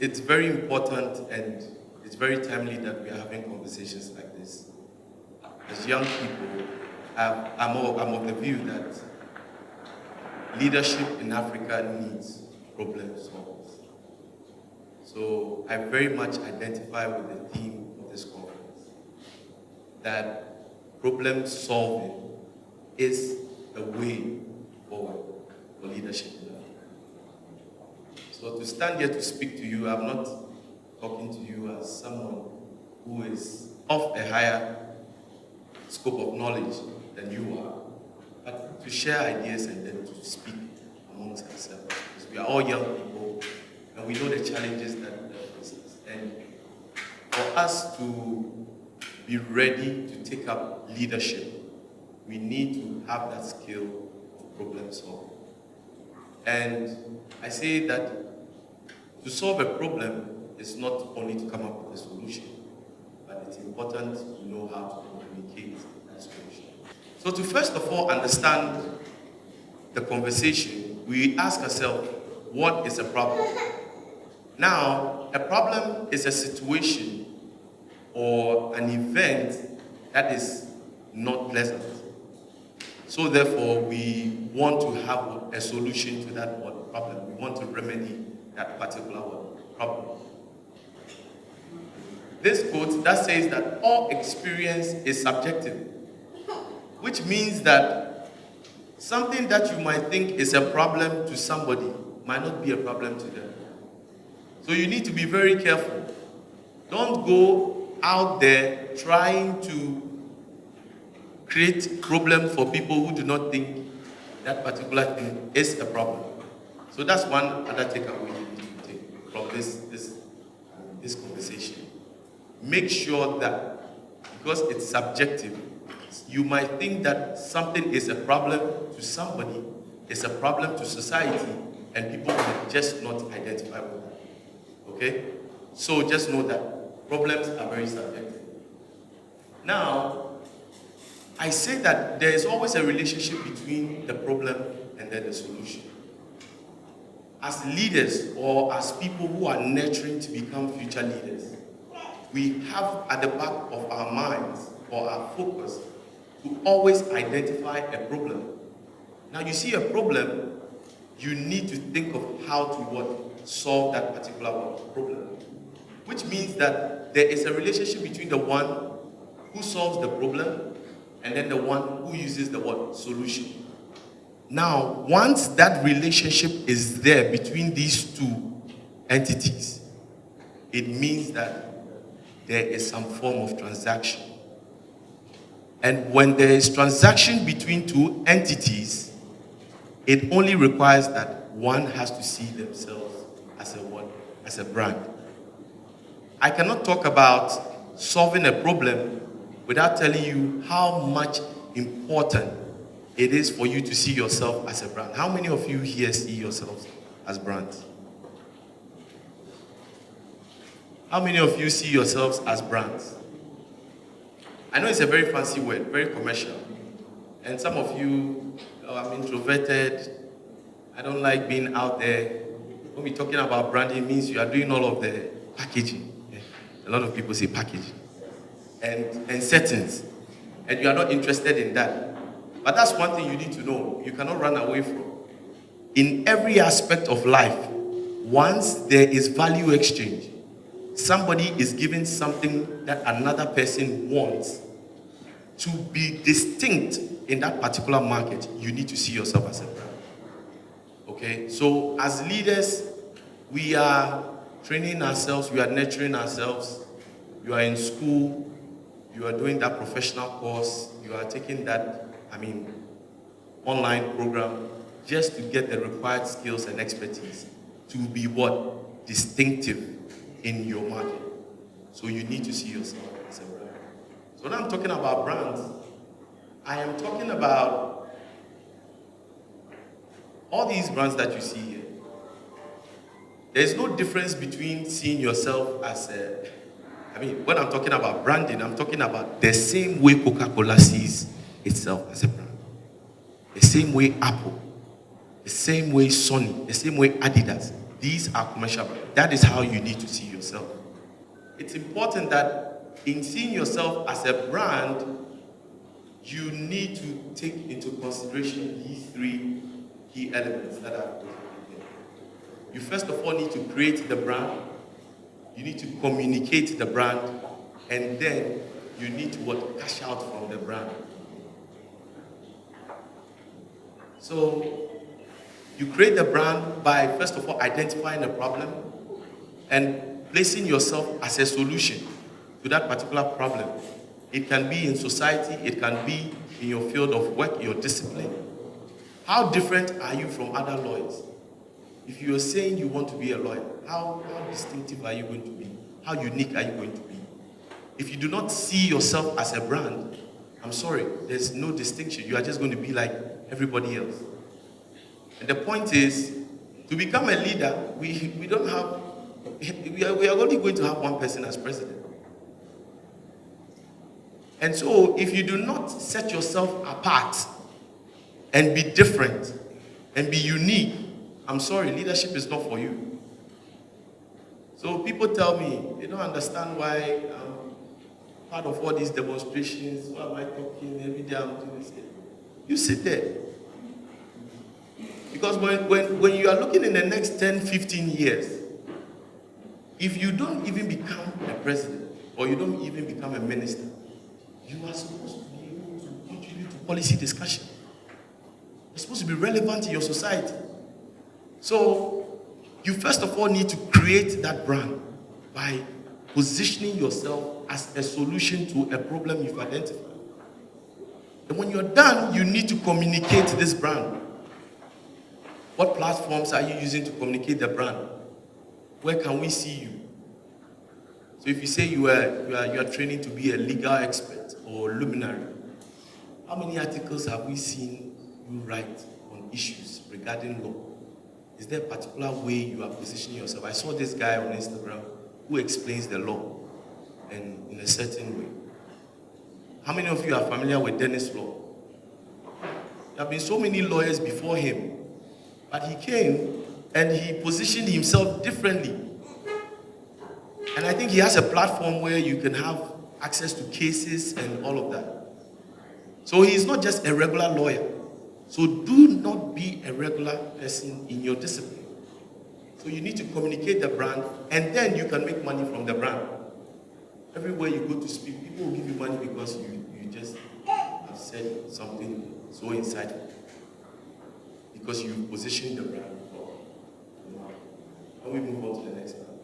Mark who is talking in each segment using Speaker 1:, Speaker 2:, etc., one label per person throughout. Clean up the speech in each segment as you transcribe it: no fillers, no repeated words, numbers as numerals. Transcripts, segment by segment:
Speaker 1: It's very important and it's very timely that we are having conversations like this. As young people, I'm of the view that leadership in Africa needs problem solvers. So I very much identify with the theme of this conference, that problem solving is a way forward for leadership in Africa. So to stand here to speak to you, I'm not talking to you as someone who is of a higher scope of knowledge than you are, but to share ideas and then to speak amongst ourselves. Because we are all young people and we know the challenges that face us. And for us to be ready to take up leadership, we need to have that skill of problem solving. And I say that to solve a problem is not only to come up with a solution, but it's important to know how to communicate that solution. So to first of all understand the conversation, we ask ourselves, what is a problem? Now, a problem is a situation or an event that is not pleasant. So therefore, we want to have a solution to that problem. We want to remedy that particular problem. This quote that says that all experience is subjective, which means that something that you might think is a problem to somebody might not be a problem to them. So you need to be very careful. Don't go out there trying to create problem for people who do not think that particular thing is a problem. So that's one other takeaway you need to take from this conversation. Make sure that, because it's subjective, you might think that something is a problem to somebody, it's a problem to society, and people can just not identify with that. Okay? So just know that problems are very subjective. Now, I say that there is always a relationship between the problem and then the solution. As leaders or as people who are nurturing to become future leaders, we have at the back of our minds or our focus to always identify a problem. Now you see a problem, you need to think of how to solve that particular problem. Which means that there is a relationship between the one who solves the problem and then the one who uses the solution. Now, once that relationship is there between these two entities, it means that there is some form of transaction. And when there is transaction between two entities, it only requires that one has to see themselves as a brand. I cannot talk about solving a problem without telling you how much important it is for you to see yourself as a brand. How many of you here see yourselves as brands? How many of you see yourselves as brands? I know it's a very fancy word, very commercial. And some of you, I'm introverted, I don't like being out there. When we're talking about branding, it means you are doing all of the packaging. Yeah. A lot of people say packaging. And settings. And you are not interested in that. But that's one thing you need to know. You cannot run away from. In every aspect of life, once there is value exchange, somebody is giving something that another person wants, to be distinct in that particular market, you need to see yourself as a brand. Okay? So as leaders, we are training ourselves, we are nurturing ourselves. You are in school, you are doing that professional course, you are taking that online program, just to get the required skills and expertise to be distinctive in your market. So you need to see yourself as a brand. So when I'm talking about brands, I am talking about all these brands that you see here. There's no difference between seeing yourself as when I'm talking about branding, I'm talking about the same way Coca-Cola sees itself as a brand. The same way Apple, the same way Sony, the same way Adidas. These are commercial brands. That is how you need to see yourself. It's important that in seeing yourself as a brand, you need to take into consideration these three key elements that I've put here. You first of all need to create the brand, you need to communicate the brand, and then you need to cash out from the brand. So you create the brand by first of all identifying a problem and placing yourself as a solution to that particular problem. It can be in society, it can be in your field of work, your discipline. How different are you from other lawyers? If you are saying you want to be a lawyer, how distinctive are you going to be? How unique are you going to be? If you do not see yourself as a brand, I'm sorry, there's no distinction. You are just going to be like everybody else. And the point is, to become a leader, we are only going to have one person as president. And so, if you do not set yourself apart and be different and be unique, I'm sorry, leadership is not for you. So people tell me, they don't understand why I'm part of all these demonstrations. Why am I talking? Every day I'm doing this. You sit there. Because when you are looking in the next 10, 15 years, if you don't even become a president or you don't even become a minister, you are supposed to be able to contribute to policy discussion. You're supposed to be relevant in your society. So you first of all need to create that brand by positioning yourself as a solution to a problem you've identified. And when you're done, you need to communicate this brand. What platforms are you using to communicate the brand? Where can we see you? So if you say you are training to be a legal expert or luminary, how many articles have we seen you write on issues regarding law? Is there a particular way you are positioning yourself? I saw this guy on Instagram who explains the law and in a certain way. How many of you are familiar with Dennis Law? There have been so many lawyers before him, but he came and he positioned himself differently. And I think he has a platform where you can have access to cases and all of that. So he is not just a regular lawyer. So do not be a regular person in your discipline. So you need to communicate the brand, and then you can make money from the brand. Everywhere you go to speak, people will give you money because you just have said something so insightful. Because you position the brand. Can we move on to the next one?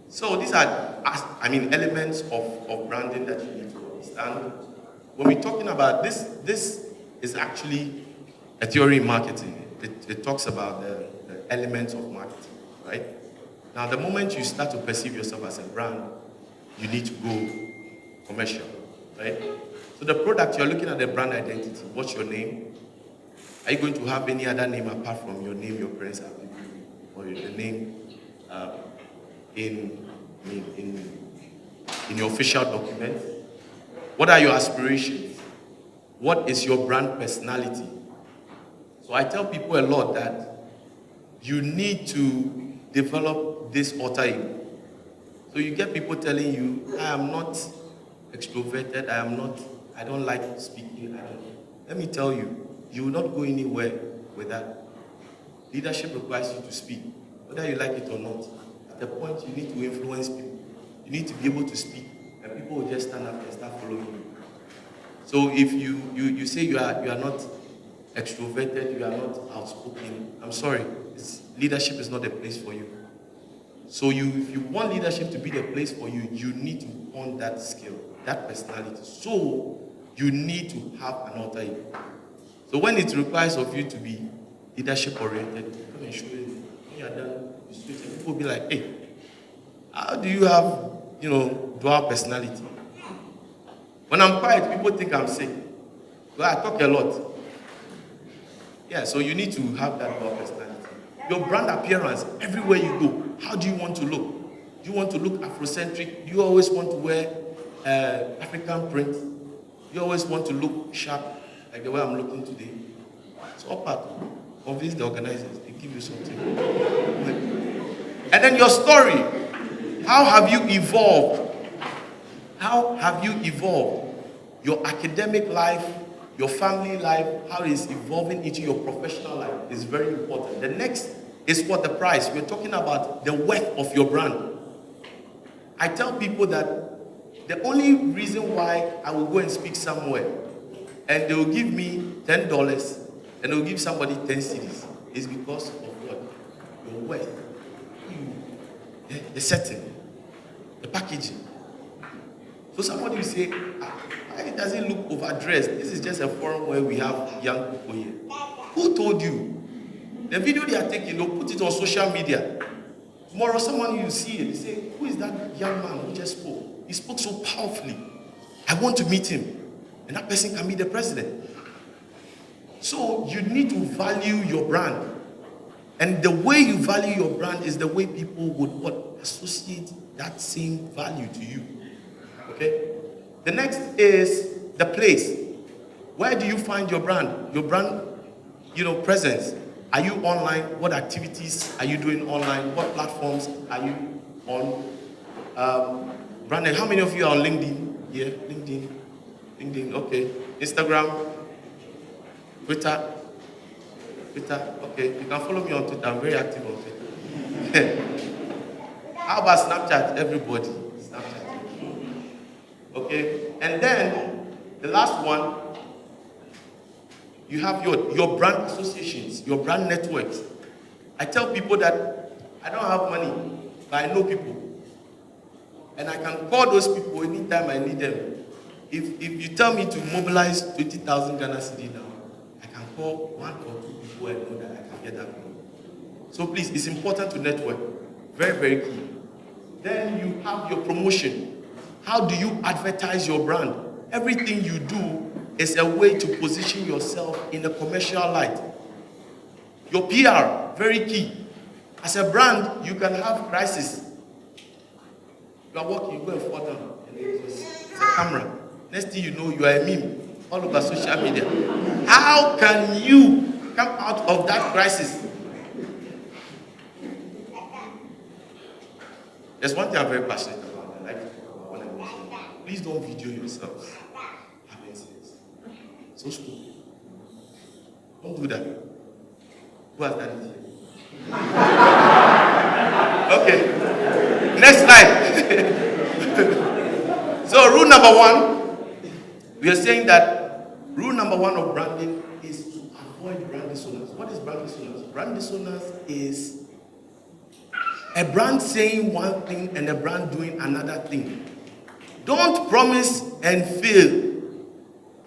Speaker 1: So these are, elements of branding that you need to understand. When we're talking about this is actually a theory in marketing. It talks about the elements of marketing, right? Now, the moment you start to perceive yourself as a brand, you need to go commercial, right? So the product, you're looking at the brand identity. What's your name? Are you going to have any other name apart from your name your parents have given you? Or the name in your official document? What are your aspirations? What is your brand personality? So I tell people a lot that you need to develop this alter ego. So you get people telling you, I am not extroverted, I don't like speaking. Let me tell you, you will not go anywhere with that. Leadership requires you to speak, whether you like it or not. At the point you need to influence people. You need to be able to speak, and people will just stand up and start following you. So if you say you are not extroverted, you are not outspoken, I'm sorry, leadership is not a place for you. So if you want leadership to be the place for you, you need to own that skill, that personality. So you need to have an alter ego. So when it requires of you to be leadership oriented, come and show you. When you are done, you switch, and people will be like, hey, how do you have, dual personality? When I'm quiet, people think I'm sick. Well, I talk a lot. Yeah, so you need to have that dual personality. Your brand appearance, everywhere you go, how do you want to look? Do you want to look Afrocentric? Do you always want to wear African print? Do you always want to look sharp, like the way I'm looking today? It's all part. Convince the organizers. They give you something. And then your story. How have you evolved? How have you evolved? Your academic life, your family life, how it is evolving into your professional life is very important. The next is what the price. We're talking about the worth of your brand. I tell people that the only reason why I will go and speak somewhere and they will give me $10 and they will give somebody 10 cedis is because of what? Your worth. The setting, the packaging. So somebody will say, it doesn't look overdressed. This is just a forum where we have young people here. Who told you? The video they are taking, they'll put it on social media. Tomorrow someone you see it, they say, who is that young man who just spoke? He spoke so powerfully. I want to meet him. And that person can be the president. So you need to value your brand. And the way you value your brand is the way people would what? Associate that same value to you. Okay? The next is the place. Where do you find your brand? Your brand, presence. Are you online? What activities are you doing online? What platforms are you on? Branding. How many of you are on LinkedIn? Yeah, LinkedIn, okay. Instagram, Twitter, okay. You can follow me on Twitter. I'm very active on Twitter. How about Snapchat? Everybody, Snapchat. Okay, and then the last one, you have your brand associations, your brand networks. I tell people that I don't have money, but I know people. And I can call those people anytime I need them. If you tell me to mobilize 20,000 Ghana cedi now, I can call 1 or 2 people and know that I can get that money. So please, it's important to network. Very, very key. Then you have your promotion. How do you advertise your brand? Everything you do is a way to position yourself in a commercial light. Your PR, very key. As a brand, you can have crisis. You are walking, you go and fall down. And it's a camera. Next thing you know, you are a meme all over social media. How can you come out of that crisis? There's one thing I'm very passionate about. I like to talk about when I mention. Please don't video yourselves having sex. So stupid. Don't do that. Who has done it here? Okay. Next slide. So rule number 1, we are saying that rule number 1 of branding is to avoid brand dissonance. What is brand dissonance? Brand dissonance is a brand saying one thing and a brand doing another thing. Don't promise and fail.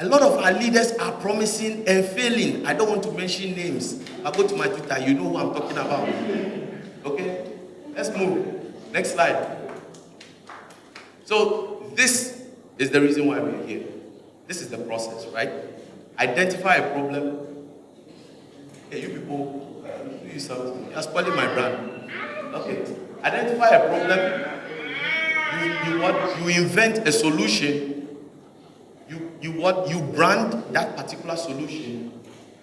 Speaker 1: A lot of our leaders are promising and failing. I don't want to mention names. I go to my Twitter, you know who I'm talking about. Okay? Let's move. Next slide. So this is the reason why we're here. This is the process, right? Identify a problem. Hey, you people, do something. You're spoiling my brand. Okay. Identify a problem. You invent a solution. You brand that particular solution,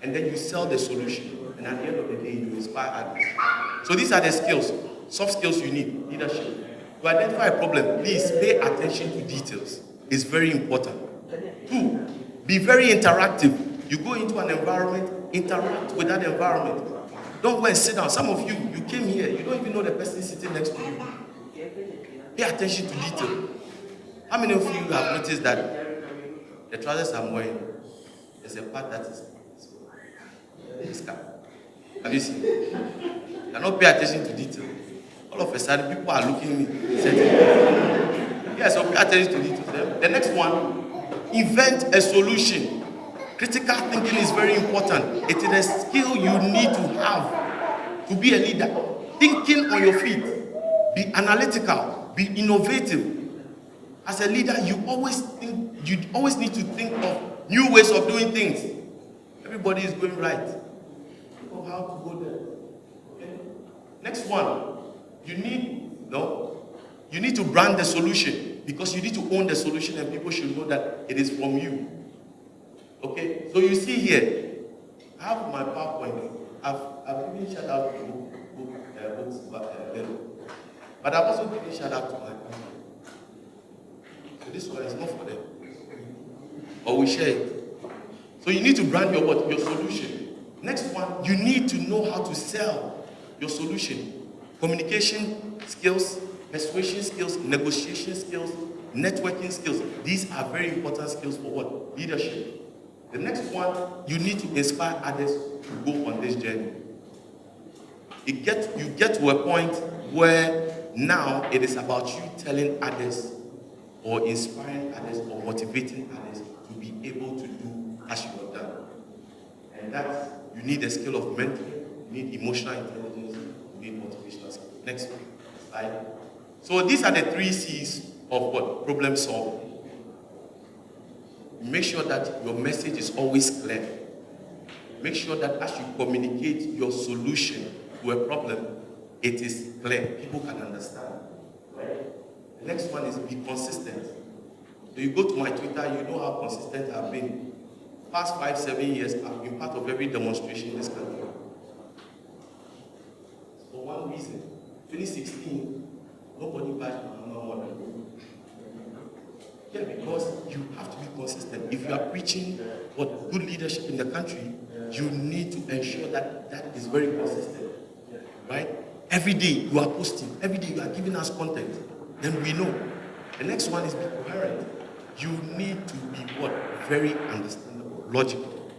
Speaker 1: and then you sell the solution. And at the end of the day, you inspire others. So these are the skills, soft skills you need, leadership. To identify a problem, please pay attention to details. It's very important. 2, be very interactive. You go into an environment, interact with that environment. Don't go and sit down. Some of you came here, you don't even know the person sitting next to you. Pay attention to detail. How many of you have noticed that the trousers I'm wearing, there's a part that is this cap? Have you seen? You cannot pay attention to detail. All of a sudden, people are looking at me. Yes, so pay attention to detail. The next one, invent a solution. Critical thinking is very important. It is a skill you need to have to be a leader. Thinking on your feet. Be analytical. Be innovative. As a leader, you always need to think of new ways of doing things. Everybody is going right. Think of how to go there. Okay? Next one, you need to brand the solution, because you need to own the solution and people should know that it is from you. Okay? So you see here, I have my PowerPoint. I've I've given shout out to books, but I've also given shout out to my family. So this one is not for them. Or we share it. So you need to brand your what? Your solution. Next one, you need to know how to sell your solution. Communication skills, persuasion skills, negotiation skills, networking skills. These are very important skills for what? Leadership. The next one, you need to inspire others to go on this journey. You get to a point where now it is about you telling others or inspiring others or motivating others to be able to do as you have done. And that's, you need a skill of mentoring, you need emotional intelligence, you need motivational skills. Next slide. So these are the 3 C's of what? Problem solving. Make sure that your message is always clear. Make sure that as you communicate your solution to a problem, it is clear. People can understand. Right? The next one is be consistent. So you go to my Twitter, you know how consistent I've been. Past 5-7 years, I've been part of every demonstration in this country. For one reason, 2016, nobody buys my number 1. Yeah, because you have to be consistent. If you are preaching what good leadership in the country, you need to ensure that that is very consistent. Right? Every day you are posting, every day you are giving us content, then we know. The next one is be coherent. You need to be what? Very understandable, logical.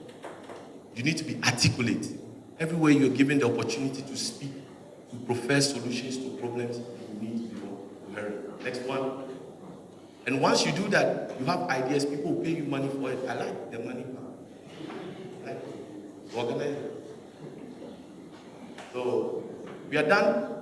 Speaker 1: You need to be articulate. Everywhere you're given the opportunity to speak, to profess solutions to problems, you need to be coherent. Next one. And once you do that, you have ideas, people will pay you money for it. I like the money part. Like, organize it. So, we are done.